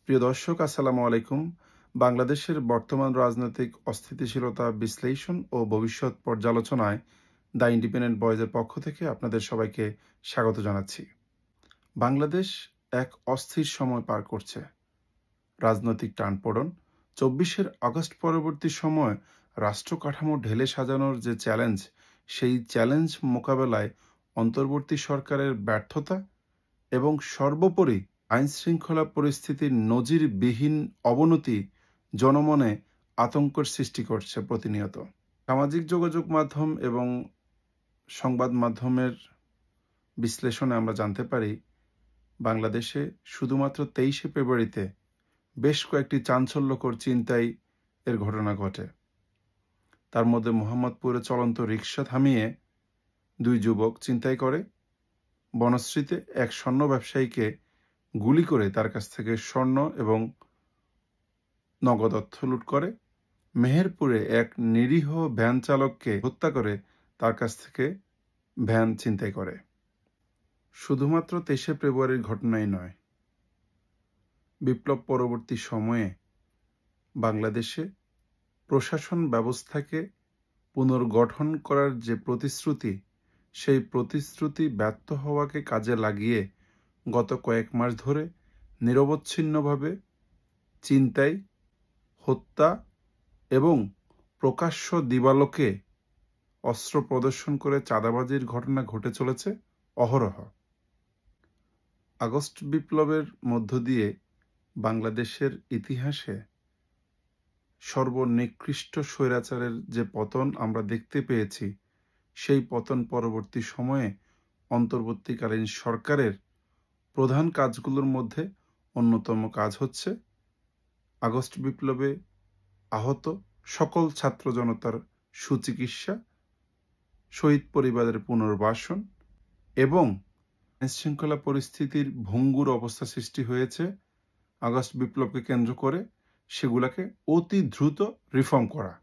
প্রিয় দর্শক, আসসালামু আলাইকুম। বাংলাদেশের বর্তমান রাজনৈতিক অস্থিতিশীলতা বিশ্লেষণ ও ভবিষ্যৎ পর্যালোচনায় দ্য ইন্ডিপেন্ডেন্ট ভয়েসের পক্ষ থেকে আপনাদের সবাইকে স্বাগত জানাচ্ছি। বাংলাদেশ এক অস্থির সময় পার করছে। রাজনৈতিক টানপোড়েন, ২৪শে আগস্ট পরবর্তী সময় রাষ্ট্র কাঠামো ঢেলে সাজানোর যে চ্যালেঞ্জ, সেই চ্যালেঞ্জ মোকাবেলায় অন্তর্বর্তী সরকারের ব্যর্থতা এবং সর্বোপরি আইনশৃঙ্খলা পরিস্থিতির নজিরবিহীন অবনতি জনমনে আতঙ্কের সৃষ্টি করছে প্রতিনিয়ত। সামাজিক যোগাযোগ মাধ্যম এবং সংবাদ মাধ্যমের বিশ্লেষণে আমরা জানতে পারি, বাংলাদেশে শুধুমাত্র ২৩শে ফেব্রুয়ারিতে বেশ কয়েকটি চাঞ্চল্যকর ছিনতাই এর ঘটনা ঘটে। তার মধ্যে মোহাম্মদপুরে চলন্ত রিকশা থামিয়ে ২ যুবক ছিনতাই করে, বনশ্রীতে এক স্বর্ণ ব্যবসায়ীকে গুলি করে তার কাছ থেকে স্বর্ণ এবং নগদ অর্থ লুট করে, মেহেরপুরে এক নিরীহ ভ্যান চালককে হত্যা করে তার কাছ থেকে ভ্যান ছিনতাই করে। শুধুমাত্র ২৩শে ফেব্রুয়ারির ঘটনাই নয়, বিপ্লব পরবর্তী সময়ে বাংলাদেশে প্রশাসন ব্যবস্থাকে পুনর্গঠন করার যে প্রতিশ্রুতি, সেই প্রতিশ্রুতি ব্যর্থ হওয়াকে কাজে লাগিয়ে গত কয়েক মাস ধরে নিরবচ্ছিন্নভাবে ছিনতাই, হত্যা এবং প্রকাশ্য দিবালোকে অস্ত্র প্রদর্শন করে চাঁদাবাজির ঘটনা ঘটে চলেছে অহরহ। আগস্ট বিপ্লবের মধ্য দিয়ে বাংলাদেশের ইতিহাসে সর্বনিকৃষ্ট স্বৈরাচারের যে পতন আমরা দেখতে পেয়েছি, সেই পতন পরবর্তী সময়ে অন্তর্বর্তীকালীন সরকারের প্রধান কাজগুলোর মধ্যে অন্যতম কাজ হচ্ছে আগস্ট বিপ্লবে আহত সকল ছাত্র জনতার সুচিকিৎসা, শহীদ পরিবারের পুনর্বাসন এবং আইনশৃঙ্খলা পরিস্থিতির ভঙ্গুর অবস্থা সৃষ্টি হয়েছে আগস্ট বিপ্লবকে কেন্দ্র করে, সেগুলোকে অতি দ্রুত রিফর্ম করা।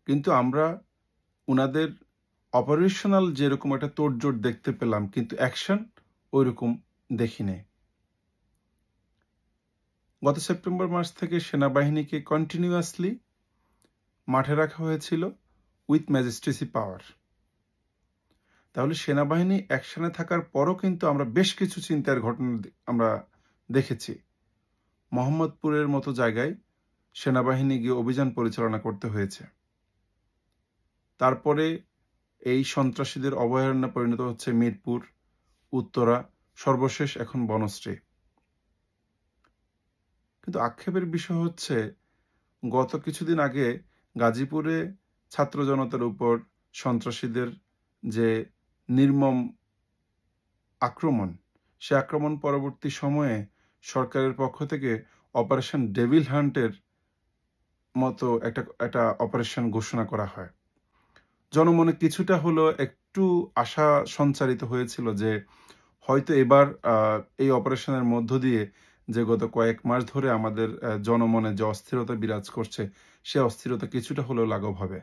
কিন্তু আমরা ওনাদের অপারেশনাল যেরকম একটা তোড়জোড় দেখতে পেলাম, কিন্তু অ্যাকশন ওইরকম দেখিনি। গত সেপ্টেম্বর মাস থেকে সেনাবাহিনীকে কন্টিনিউয়াসলি মাঠে রাখা হয়েছিল উইথ ম্যাজিস্ট্রেসি পাওয়ার। তাহলে সেনাবাহিনী অ্যাকশনে থাকার পরও কিন্তু আমরা বেশ কিছু চিন্তার ঘটনা আমরা দেখেছি। মোহাম্মদপুরের মতো জায়গায় সেনাবাহিনী গিয়ে অভিযান পরিচালনা করতে হয়েছে। তারপরে এই সন্ত্রাসীদের অভয়ারণ্যে পরিণত হচ্ছে মিরপুর, উত্তরা, সর্বশেষ এখন বনশ্রী। কিন্তু আক্ষেপের বিষয় হচ্ছে, গত কিছুদিন আগে গাজীপুরে ছাত্র জনতার উপর সন্ত্রাসীদের যে নির্মম আক্রমণ, সে আক্রমণ পরবর্তী সময়ে সরকারের পক্ষ থেকে অপারেশন ডেভিল হান্টের মতো একটা অপারেশন ঘোষণা করা হয়। জনমনে কিছুটা হলো একটু আশা সঞ্চারিত হয়েছিল যে হয়তো এবার এই অপারেশনের মধ্য দিয়ে যে গত কয়েক মাস ধরে আমাদের জনমনে যে অস্থিরতা বিরাজ করছে, সে অস্থিরতা কিছুটা হলেও লাঘব হবে।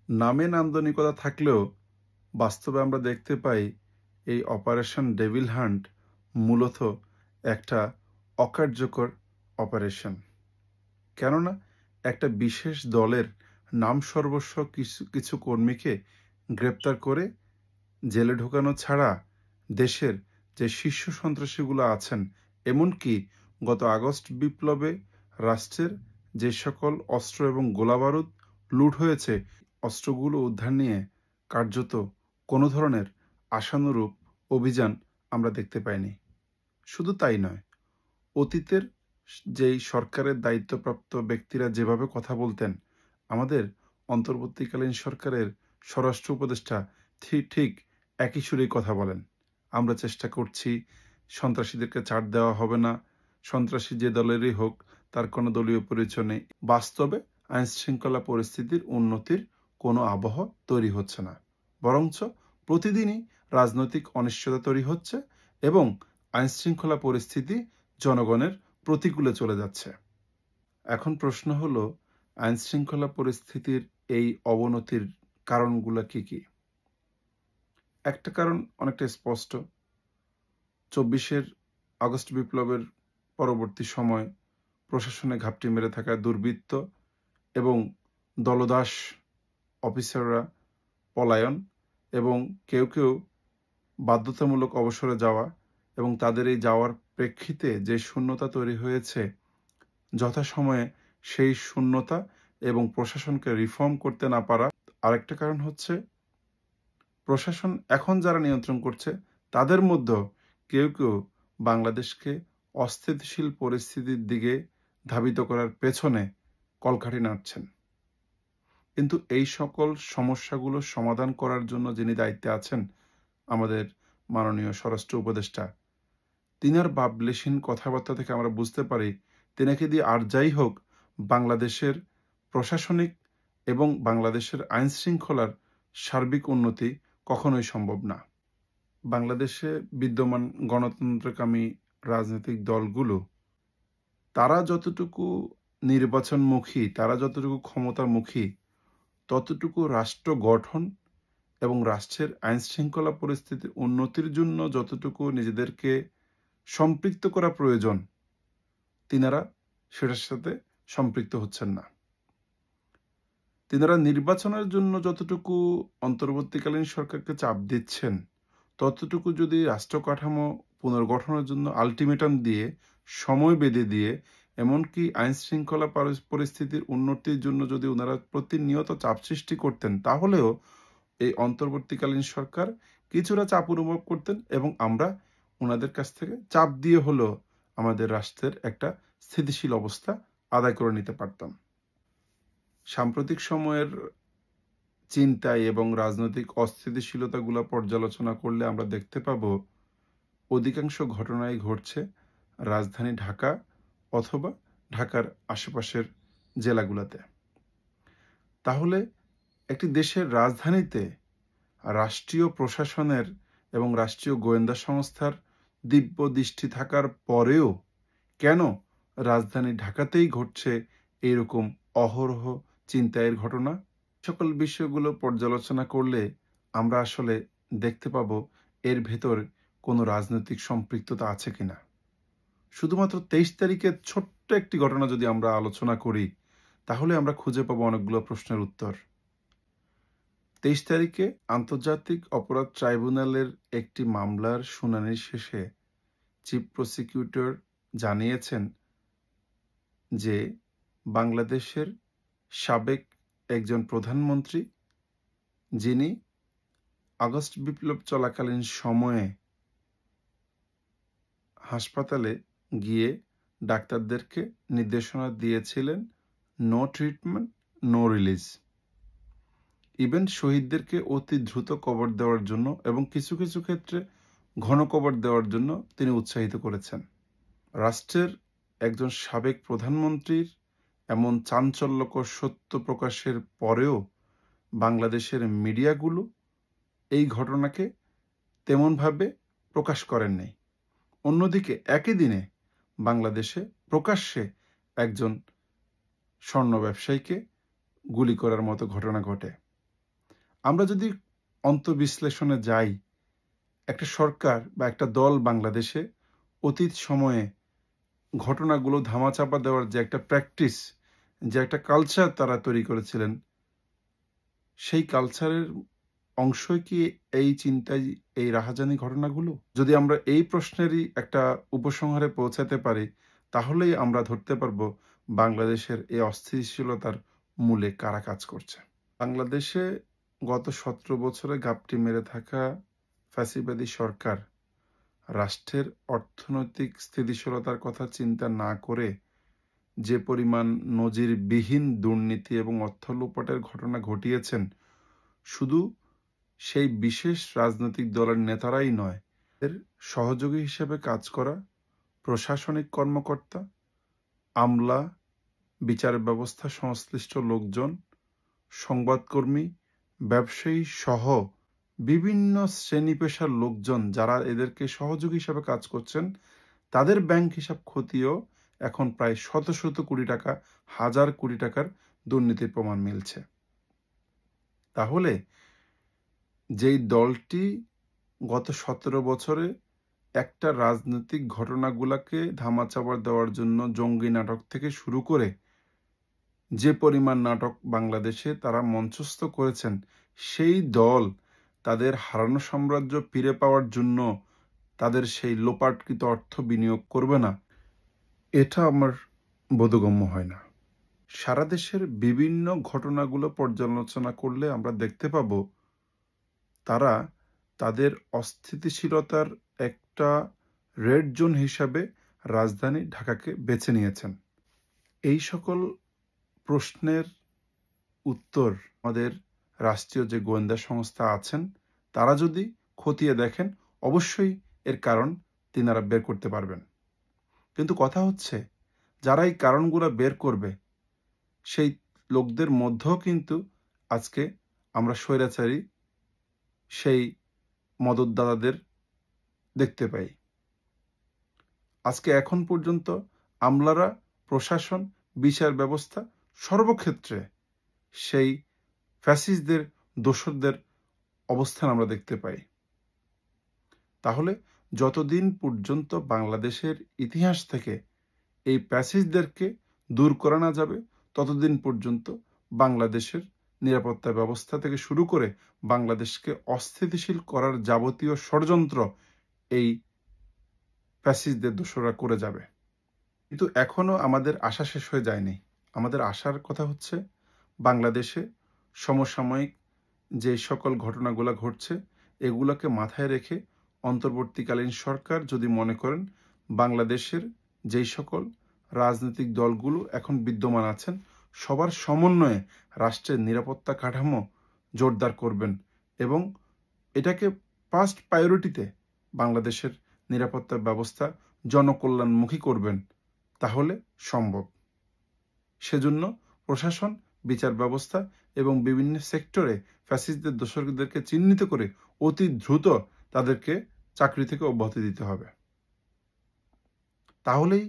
নামে নান্দনিকতা থাকলেও বাস্তবে আমরা দেখতে পাই এই অপারেশন ডেভিল হান্ট মূলত একটা অকার্যকর অপারেশন। কেননা একটা বিশেষ দলের নাম সর্বস্ব কিছু কর্মীকে গ্রেপ্তার করে জেলে ঢোকানো ছাড়া দেশের যে শীর্ষ সন্ত্রাসীগুলো আছেন, এমনকি গত আগস্ট বিপ্লবে রাষ্ট্রের যে সকল অস্ত্র এবং গোলাবারুদ লুট হয়েছে, অস্ত্রগুলো উদ্ধার নিয়ে কার্যত কোনো ধরনের আশানুরূপ অভিযান আমরা দেখতে পাইনি। শুধু তাই নয়, অতীতের যেই সরকারের দায়িত্বপ্রাপ্ত ব্যক্তিরা যেভাবে কথা বলতেন, আমাদের অন্তর্বর্তীকালীন সরকারের স্বরাষ্ট্র উপদেষ্টা ঠিক একই সুরেই কথা বলেন। আমরা চেষ্টা করছি, সন্ত্রাসীদেরকে ছাড় দেওয়া হবে না, সন্ত্রাসী যে দলেরই হোক তার কোনো দলীয় পরিচয় নেই। বাস্তবে আইনশৃঙ্খলা পরিস্থিতির উন্নতির কোনো আবহ তৈরি হচ্ছে না, বরঞ্চ প্রতিদিনই রাজনৈতিক অনিশ্চয়তা তৈরি হচ্ছে এবং আইনশৃঙ্খলা পরিস্থিতি জনগণের প্রতিকূলে চলে যাচ্ছে। এখন প্রশ্ন হলো, আইনশৃঙ্খলা পরিস্থিতির এই অবনতির কারণগুলো কি কি? একটা কারণ অনেকটা স্পষ্ট, ২৪শে আগস্ট বিপ্লবের পরবর্তী সময় প্রশাসনে ঘাপটি মেরে থাকা দুর্বৃত্ত এবং দলদাস অফিসাররা পলায়ন এবং কেউ কেউ বাধ্যতামূলক অবসরে যাওয়া এবং তাদের এই যাওয়ার প্রেক্ষিতে যে শূন্যতা তৈরি হয়েছে, যথাসময়ে সেই শূন্যতা এবং প্রশাসনকে রিফর্ম করতে না পারা। আরেকটা কারণ হচ্ছে প্রশাসন এখন যারা নিয়ন্ত্রণ করছে তাদের মধ্যেও কেউ কেউ বাংলাদেশকে অস্থিতিশীল পরিস্থিতির দিকে ধাবিত করার পেছনে কলকাঠি নাড়ছেন। কিন্তু এই সকল সমস্যাগুলো সমাধান করার জন্য যিনি দায়িত্বে আছেন, আমাদের মাননীয় স্বরাষ্ট্র উপদেষ্টা, তিনার বাবলেশহীন কথাবার্তা থেকে আমরা বুঝতে পারি তিনাকে দিয়ে আর যাই হোক বাংলাদেশের প্রশাসনিক এবং বাংলাদেশের আইন শৃঙ্খলার সার্বিক উন্নতি কখনোই সম্ভব না। বাংলাদেশে বিদ্যমান গণতন্ত্রকামী রাজনৈতিক দলগুলো তারা যতটুকু নির্বাচনমুখী, তারা যতটুকু ক্ষমতামুখী, ততটুকু রাষ্ট্র গঠন এবং রাষ্ট্রের আইন শৃঙ্খলা পরিস্থিতির উন্নতির জন্য যতটুকু নিজেদেরকে সম্পৃক্ত করা প্রয়োজন, তিনারা সেটার সাথে সম্পৃক্ত হচ্ছেন না। তিনারা নির্বাচনের জন্য যতটুকু অন্তর্বর্তীকালীন সরকারকে চাপ দিচ্ছেন, ততটুকু যদি রাষ্ট্র কাঠামো পুনর্গঠনের জন্য আলটিমেটাম দিয়ে, সময় বেঁধে দিয়ে, এমনকি আইন শৃঙ্খলা পরিস্থিতির উন্নতির জন্য যদি ওনারা প্রতিনিয়ত চাপ সৃষ্টি করতেন, তাহলেও এই অন্তর্বর্তীকালীন সরকার কিছুটা চাপ অনুভব করতেন এবং আমরা ওনাদের কাছ থেকে চাপ দিয়ে হলেও আমাদের রাষ্ট্রের একটা স্থিতিশীল অবস্থা আদায় করে নিতে পারতাম। সাম্প্রতিক সময়ের চিন্তায় এবং রাজনৈতিক অস্থিতিশীলতাগুলো পর্যালোচনা করলে আমরা দেখতে পাব অধিকাংশ ঘটনাই ঘটছে রাজধানী ঢাকা অথবা ঢাকার আশেপাশের জেলাগুলোতে। তাহলে একটি দেশের রাজধানীতে রাষ্ট্রীয় প্রশাসনের এবং রাষ্ট্রীয় গোয়েন্দা সংস্থার দিব্য দৃষ্টি থাকার পরেও কেন রাজধানী ঢাকাতেই ঘটছে এইরকম অহরহ চিন্তায়ের ঘটনা? সকল বিষয়গুলো পর্যালোচনা করলে আমরা আসলে দেখতে পাবো এর ভেতর কোনো রাজনৈতিক সম্পৃক্ততা আছে কিনা। শুধুমাত্র 23 তারিখের ছোট্ট একটি ঘটনা যদি আমরা আলোচনা করি, তাহলে আমরা খুঁজে পাবো অনেকগুলো প্রশ্নের উত্তর। 23 তারিখে আন্তর্জাতিক অপরাধ ট্রাইব্যুনালের একটি মামলার শুনানির শেষে চিফ প্রসিকিউটর জানিয়েছেন যে বাংলাদেশের সাবেক একজন প্রধানমন্ত্রী, যিনি আগস্ট বিপ্লব চলাকালীন সময়ে হাসপাতালে গিয়ে ডাক্তারদেরকে নির্দেশনা দিয়েছিলেন no treatment, no release. Even শহীদদেরকে অতি দ্রুত কবর দেওয়ার জন্য এবং কিছু কিছু ক্ষেত্রে ঘন কবর দেওয়ার জন্য তিনি উৎসাহিত করেছেন। রাষ্ট্রের একজন সাবেক প্রধানমন্ত্রীর এমন চাঞ্চল্যকর সত্য প্রকাশের পরেও বাংলাদেশের মিডিয়াগুলো এই ঘটনাকে তেমনভাবে প্রকাশ করেননি। অন্যদিকে একই দিনে বাংলাদেশে প্রকাশ্যে একজন স্বর্ণ ব্যবসায়ীকে গুলি করার মতো ঘটনা ঘটে। আমরা যদি অন্তর্বিশ্লেষণে যাই, একটা সরকার বা একটা দল বাংলাদেশে অতীত সময়ে ঘটনাগুলো ধামাচাপা দেওয়ার যে একটা প্র্যাকটিস, যে একটা কালচার তারা তৈরি করেছিলেন, সেই কালচারের অংশই কি এই চিন্তায় এই রাহাজানি ঘটনাগুলো? যদি আমরা এই প্রশ্নেরই একটা উপসংহারে পৌঁছাতে পারি, তাহলেই আমরা ধরতে পারবো বাংলাদেশের এই অস্থিতিশীলতার মূলে কারা কাজ করছে। বাংলাদেশে গত 17 বছরে ঘাপটি মেরে থাকা ফ্যাসিবাদী সরকার রাষ্ট্রের অর্থনৈতিক স্থিতিশীলতার কথা চিন্তা না করে যে পরিমাণ নজিরবিহীন দুর্নীতি এবং অর্থ লোপাটের ঘটনা ঘটিয়েছেন, শুধু সেই বিশেষ রাজনৈতিক দলের নেতারাই নয়, এর সহযোগী হিসেবে কাজ করা প্রশাসনিক কর্মকর্তা, আমলা, বিচার ব্যবস্থা সংশ্লিষ্ট লোকজন, সংবাদকর্মী, ব্যবসায়ী সহ বিভিন্ন শ্রেণী পেশার লোকজন যারা এদেরকে সহযোগী হিসেবে কাজ করছেন, তাদের ব্যাংক হিসাব খতিয়েও এখন প্রায় শত শত কোটি টাকা, হাজার কোটি টাকার দুর্নীতির প্রমাণ মিলছে। তাহলে যেই দলটি গত 17 বছরে একটা রাজনৈতিক ঘটনাগুলোকে ধামাচাপা দেওয়ার জন্য জঙ্গি নাটক থেকে শুরু করে যে পরিমাণ নাটক বাংলাদেশে তারা মঞ্চস্থ করেছেন, সেই দল তাদের হারানো সাম্রাজ্য ফিরে পাওয়ার জন্য তাদের সেই লোপাটকৃত অর্থ বিনিয়োগ করবে না, এটা আমার বোধগম্য হয় না। সারা দেশের বিভিন্ন ঘটনাগুলো পর্যালোচনা করলে আমরা দেখতে পাবো তারা তাদের অস্থিতিশীলতার একটা রেড জোন হিসাবে রাজধানী ঢাকাকে বেছে নিয়েছেন। এই সকল প্রশ্নের উত্তর আমাদের রাষ্ট্রীয় যে গোয়েন্দা সংস্থা আছেন তারা যদি খতিয়ে দেখেন, অবশ্যই এর কারণ তিনারা বের করতে পারবেন। কিন্তু কথা হচ্ছে, যারা এই কারণগুলো বের করবে সেই লোকদের মধ্যেও কিন্তু আজকে আমরা স্বৈরাচারী সেই মদতদাতাদের দেখতে পাই। আজকে এখন পর্যন্ত আমলারা, প্রশাসন, বিচার ব্যবস্থা সর্বক্ষেত্রে সেই ফ্যাসিস্টদের, দোসরদের অবস্থান আমরা দেখতে পাই। তাহলে যতদিন পর্যন্ত বাংলাদেশের ইতিহাস থেকে এই ফ্যাসিস্টদেরকে দূর করা না যাবে, ততদিন পর্যন্ত বাংলাদেশের নিরাপত্তা ব্যবস্থা থেকে শুরু করে বাংলাদেশকে অস্থিতিশীল করার যাবতীয় ষড়যন্ত্র এই ফ্যাসিস্টদের দোসররা করে যাবে। কিন্তু এখনো আমাদের আশা শেষ হয়ে যায়নি। আমাদের আশার কথা হচ্ছে, বাংলাদেশে সমসাময়িক যে সকল ঘটনাগুলো ঘটছে এগুলোকে মাথায় রেখে অন্তর্বর্তীকালীন সরকার যদি মনে করেন বাংলাদেশের যেই সকল রাজনৈতিক দলগুলো এখন বিদ্যমান আছেন সবার সমন্বয়ে রাষ্ট্রের নিরাপত্তা কাঠামো জোরদার করবেন এবং এটাকে ফার্স্ট প্রায়োরিটিতে বাংলাদেশের নিরাপত্তা ব্যবস্থা জনকল্যাণমুখী করবেন, তাহলে সম্ভব। সেজন্য প্রশাসন, বিচার ব্যবস্থা এবং বিভিন্ন সেক্টরে ফ্যাসিস্টদের দোসরদেরকে চিহ্নিত করে অতি দ্রুত তাদেরকে চাকরি থেকে অব্যাহতি দিতে হবে। তাহলেই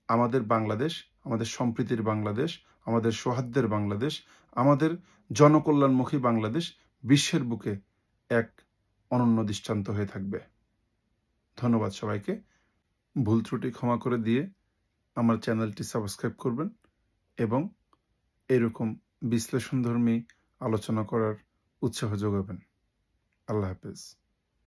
আমাদের বাংলাদেশ, আমাদের সম্প্রীতির বাংলাদেশ, আমাদের সৌহার্দ্যের বাংলাদেশ, আমাদের জনকল্যাণমুখী বাংলাদেশ বিশ্বের বুকে এক অনন্য দৃষ্টান্ত হয়ে থাকবে। ধন্যবাদ সবাইকে। ভুল ত্রুটি ক্ষমা করে দিয়ে আমার চ্যানেলটি সাবস্ক্রাইব করবেন এবং এরকম বিশ্লেষণধর্মী আলোচনা করার উৎসাহ যোগাবেন। আল্লাহ হাফেজ।